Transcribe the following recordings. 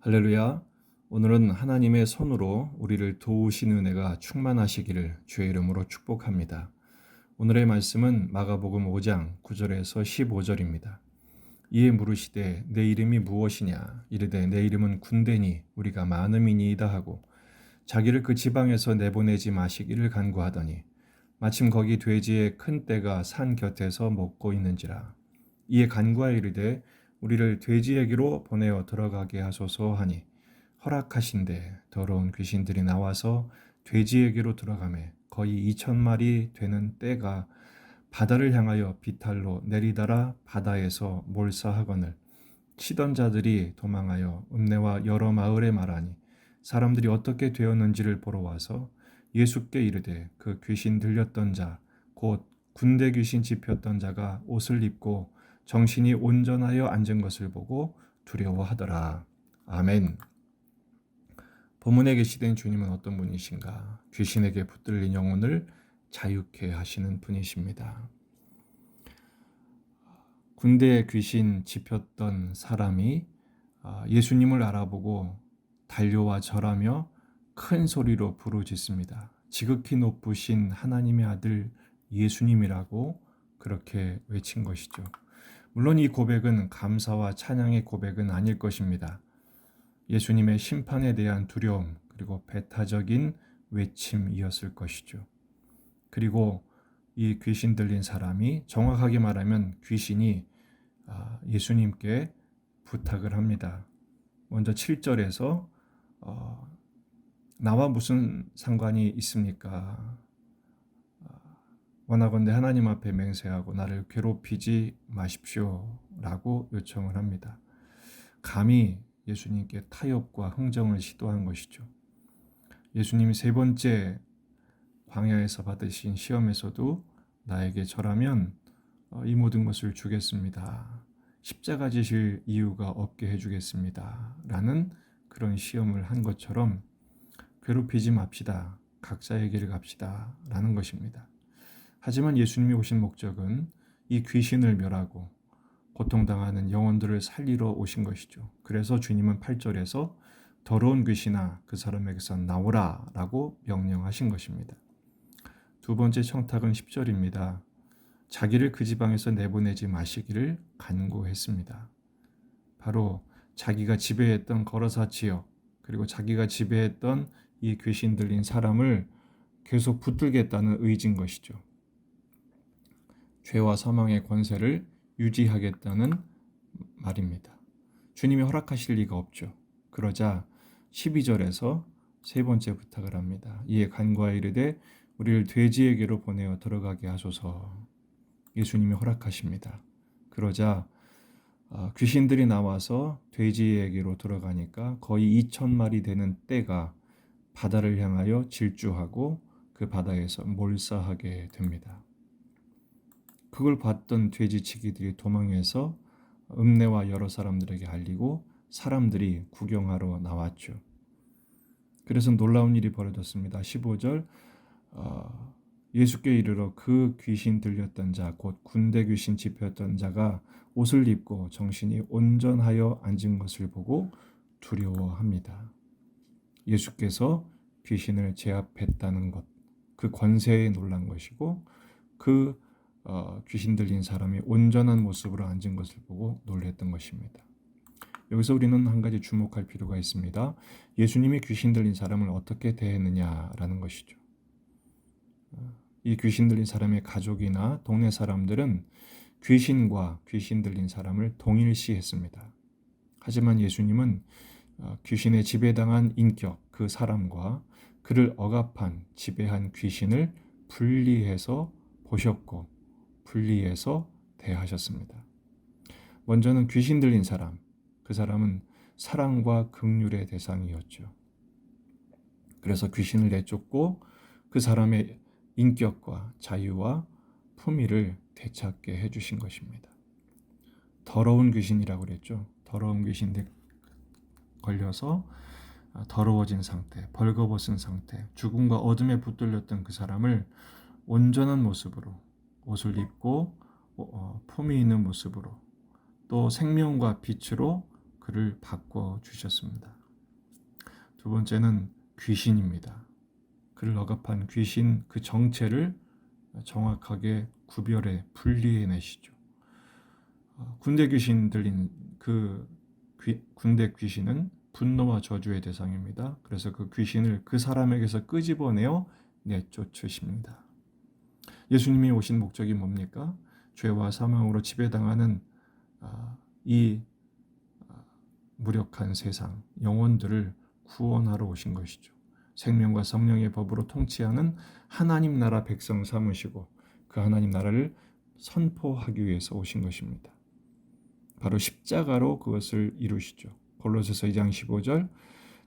할렐루야. 오늘은 하나님의 손으로 우리를 도우시는 은혜가 충만하시기를 주의 이름으로 축복합니다. 오늘의 말씀은 마가복음 5장 9절에서 15절입니다. 이에 물으시되 내 이름이 무엇이냐 이르되 내 이름은 군대니 우리가 많음이니이다 하고 자기를 그 지방에서 내보내지 마시기를 간구하더니 마침 거기 돼지의 큰 떼가 산 곁에서 먹고 있는지라. 이에 간구하여 이르되 우리를 돼지에게로 보내어 들어가게 하소서 하니 허락하신대 더러운 귀신들이 나와서 돼지에게로 들어가매 거의 2,000마리 되는 떼가 바다를 향하여 비탈로 내리달아 바다에서 몰사하거늘 치던 자들이 도망하여 읍내와 여러 마을에 말하니 사람들이 어떻게 되었는지를 보러 와서 예수께 이르되 그 귀신 들렸던 자 곧 군대 귀신 집혔던 자가 옷을 입고 정신이 온전하여 앉은 것을 보고 두려워하더라. 아멘. 본문에 계시된 주님은 어떤 분이신가? 귀신에게 붙들린 영혼을 자유케 하시는 분이십니다. 군대에 귀신 집혔던 사람이 예수님을 알아보고 달려와 절하며 큰 소리로 부르짖습니다. 지극히 높으신 하나님의 아들 예수님이라고 그렇게 외친 것이죠. 물론 이 고백은 감사와 찬양의 고백은 아닐 것입니다. 예수님의 심판에 대한 두려움 그리고 배타적인 외침이었을 것이죠. 그리고 이 귀신 들린 사람이 정확하게 말하면 귀신이 예수님께 부탁을 합니다. 먼저 7절에서 나와 무슨 상관이 있습니까? 원하건대 하나님 앞에 맹세하고 나를 괴롭히지 마십시오 라고 요청을 합니다. 감히 예수님께 타협과 흥정을 시도한 것이죠. 예수님이 세 번째 광야에서 받으신 시험에서도 나에게 절하면 이 모든 것을 주겠습니다. 십자가 지실 이유가 없게 해주겠습니다. 라는 그런 시험을 한 것처럼 괴롭히지 맙시다. 각자의 길을 갑시다. 라는 것입니다. 하지만 예수님이 오신 목적은 이 귀신을 멸하고 고통당하는 영혼들을 살리러 오신 것이죠. 그래서 주님은 8절에서 더러운 귀신아 그 사람에게서 나오라 라고 명령하신 것입니다. 두 번째 청탁은 10절입니다. 자기를 그 지방에서 내보내지 마시기를 간구했습니다. 바로 자기가 지배했던 거라사 지역 그리고 자기가 지배했던 이 귀신 들린 사람을 계속 붙들겠다는 의지인 것이죠. 죄와 사망의 권세를 유지하겠다는 말입니다. 주님이 허락하실 리가 없죠. 그러자 12절에서 세 번째 부탁을 합니다. 이에 간구하여 이르되 우리를 돼지에게로 보내어 들어가게 하소서. 예수님이 허락하십니다. 그러자 귀신들이 나와서 돼지에게로 들어가니까 거의 2,000마리 되는 떼가 바다를 향하여 질주하고 그 바다에서 몰사하게 됩니다. 그걸 봤던 돼지치기들이 도망해서 읍내와 여러 사람들에게 알리고 사람들이 구경하러 나왔죠. 그래서 놀라운 일이 벌어졌습니다. 15절 예수께 이르러 그 귀신 들렸던 자 곧 군대 귀신 집혔던 자가 옷을 입고 정신이 온전하여 앉은 것을 보고 두려워합니다. 예수께서 귀신을 제압했다는 것, 그 권세에 놀란 것이고 그 귀신 들린 사람이 온전한 모습으로 앉은 것을 보고 놀랐던 것입니다. 여기서 우리는 한 가지 주목할 필요가 있습니다. 예수님이 귀신 들린 사람을 어떻게 대했느냐라는 것이죠. 이 귀신 들린 사람의 가족이나 동네 사람들은 귀신과 귀신 들린 사람을 동일시했습니다. 하지만 예수님은 귀신에 지배당한 인격, 그 사람과 그를 억압한, 지배한 귀신을 분리해서 보셨고 분리해서 대하셨습니다. 먼저는 귀신 들린 사람, 그 사람은 사랑과 긍휼의 대상이었죠. 그래서 귀신을 내쫓고 그 사람의 인격과 자유와 품위를 되찾게 해주신 것입니다. 더러운 귀신이라고 그랬죠. 더러운 귀신들 걸려서 더러워진 상태, 벌거벗은 상태, 죽음과 어둠에 붙들렸던 그 사람을 온전한 모습으로 옷을 입고 품위 있는 모습으로 또 생명과 빛으로 그를 바꿔 주셨습니다. 두 번째는 귀신입니다. 그를 억압한 귀신 그 정체를 정확하게 구별해 분리해 내시죠. 군대 귀신 들린 그 군대 귀신은 분노와 저주의 대상입니다. 그래서 그 귀신을 그 사람에게서 끄집어내어 내쫓으십니다. 예수님이 오신 목적이 뭡니까? 죄와 사망으로 지배당하는 이 무력한 세상, 영혼들을 구원하러 오신 것이죠. 생명과 성령의 법으로 통치하는 하나님 나라 백성 삼으시고 그 하나님 나라를 선포하기 위해서 오신 것입니다. 바로 십자가로 그것을 이루시죠. 골로새서 2장 15절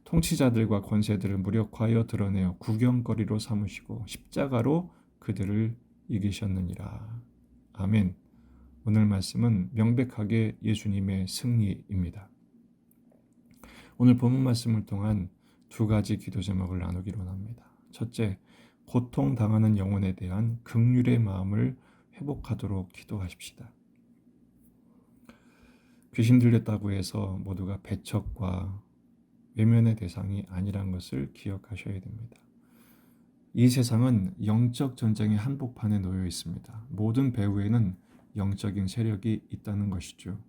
통치자들과 권세들을 무력화하여 드러내어 구경거리로 삼으시고 십자가로 그들을 이기셨느니라. 아멘. 오늘 말씀은 명백하게 예수님의 승리입니다. 오늘 본문 말씀을 통한 두 가지 기도 제목을 나누기로 합니다. 첫째, 고통당하는 영혼에 대한 긍휼의 마음을 회복하도록 기도하십시다. 귀신 들렸다고 해서 모두가 배척과 외면의 대상이 아니란 것을 기억하셔야 됩니다. 이 세상은 영적 전쟁의 한복판에 놓여 있습니다. 모든 배후에는 영적인 세력이 있다는 것이죠.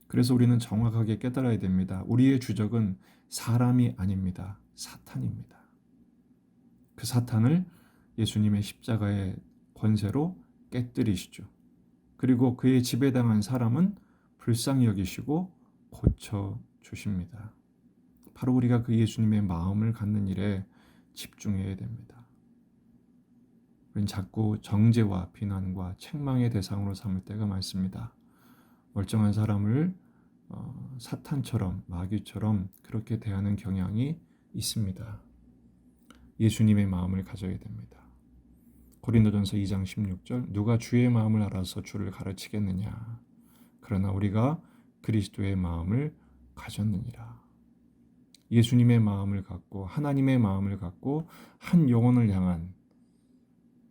그래서 우리는 정확하게 깨달아야 됩니다. 우리의 주적은 사람이 아닙니다. 사탄입니다. 그 사탄을 예수님의 십자가의 권세로 깨뜨리시죠. 그리고 그의 지배당한 사람은 불쌍히 여기시고 고쳐주십니다. 바로 우리가 그 예수님의 마음을 갖는 일에 집중해야 됩니다. 우리는 자꾸 정죄와 비난과 책망의 대상으로 삼을 때가 많습니다. 멀쩡한 사람을 사탄처럼 마귀처럼 그렇게 대하는 경향이 있습니다. 예수님의 마음을 가져야 됩니다. 고린도전서 2장 16절 누가 주의 마음을 알아서 주를 가르치겠느냐. 그러나 우리가 그리스도의 마음을 가졌느니라. 예수님의 마음을 갖고 하나님의 마음을 갖고 한 영혼을 향한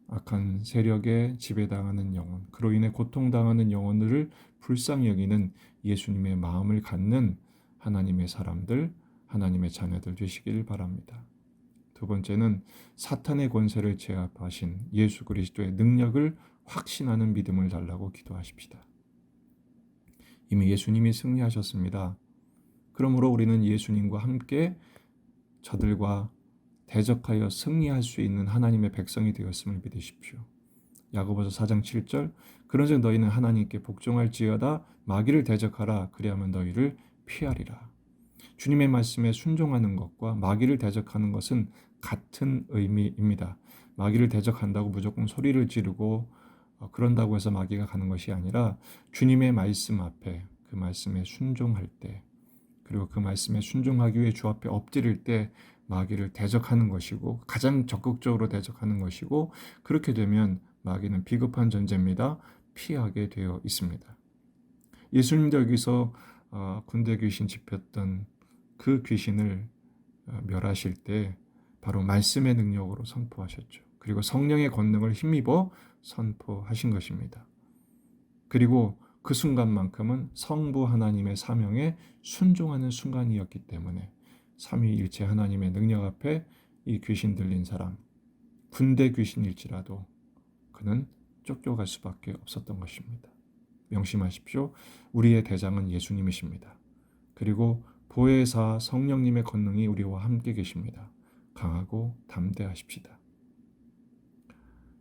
악한 세력에 지배당하는 영혼, 그로 인해 고통당하는 영혼들을 불쌍히 여기는 예수님의 마음을 갖는 하나님의 사람들, 하나님의 자녀들 되시길 바랍니다. 두 번째는 사탄의 권세를 제압하신 예수 그리스도의 능력을 확신하는 믿음을 달라고 기도하십시다. 이미 예수님이 승리하셨습니다. 그러므로 우리는 예수님과 함께 저들과 대적하여 승리할 수 있는 하나님의 백성이 되었음을 믿으십시오. 야고보서 4장 7절 그런즉 너희는 하나님께 복종할지어다 마귀를 대적하라 그리하면 너희를 피하리라. 주님의 말씀에 순종하는 것과 마귀를 대적하는 것은 같은 의미입니다. 마귀를 대적한다고 무조건 소리를 지르고 그런다고 해서 마귀가 가는 것이 아니라 주님의 말씀 앞에 그 말씀에 순종할 때 그리고 그 말씀에 순종하기 위해 주 앞에 엎드릴 때 마귀를 대적하는 것이고 가장 적극적으로 대적하는 것이고 그렇게 되면 마귀는 비겁한 존재입니다. 피하게 되어 있습니다. 예수님도 여기서 군대 귀신 집혔던 그 귀신을 멸하실 때 바로 말씀의 능력으로 선포하셨죠. 그리고 성령의 권능을 힘입어 선포하신 것입니다. 그리고 그 순간만큼은 성부 하나님의 사명에 순종하는 순간이었기 때문에 삼위일체 하나님의 능력 앞에 이 귀신 들린 사람, 군대 귀신일지라도 그는 쫓겨갈 수밖에 없었던 것입니다. 명심하십시오. 우리의 대장은 예수님이십니다. 그리고 보혜사 성령님의 권능이 우리와 함께 계십니다. 강하고 담대하십시다.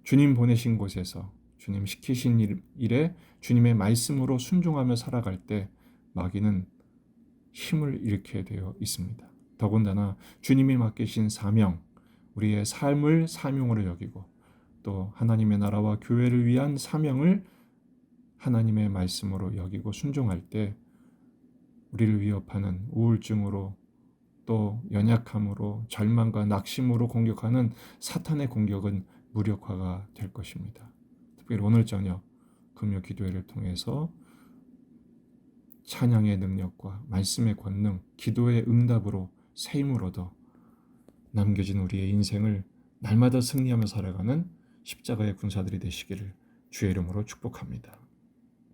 주님 보내신 곳에서 주님 시키신 일에 주님의 말씀으로 순종하며 살아갈 때 마귀는 힘을 잃게 되어 있습니다. 더군다나 주님이 맡기신 사명, 우리의 삶을 사명으로 여기고 또 하나님의 나라와 교회를 위한 사명을 하나님의 말씀으로 여기고 순종할 때 우리를 위협하는 우울증으로 또 연약함으로 절망과 낙심으로 공격하는 사탄의 공격은 무력화가 될 것입니다. 특별히 오늘 저녁 금요 기도회를 통해서 찬양의 능력과 말씀의 권능, 기도의 응답으로 새 힘을 얻어 남겨진 우리의 인생을 날마다 승리하며 살아가는 십자가의 군사들이 되시기를 주의 이름으로 축복합니다.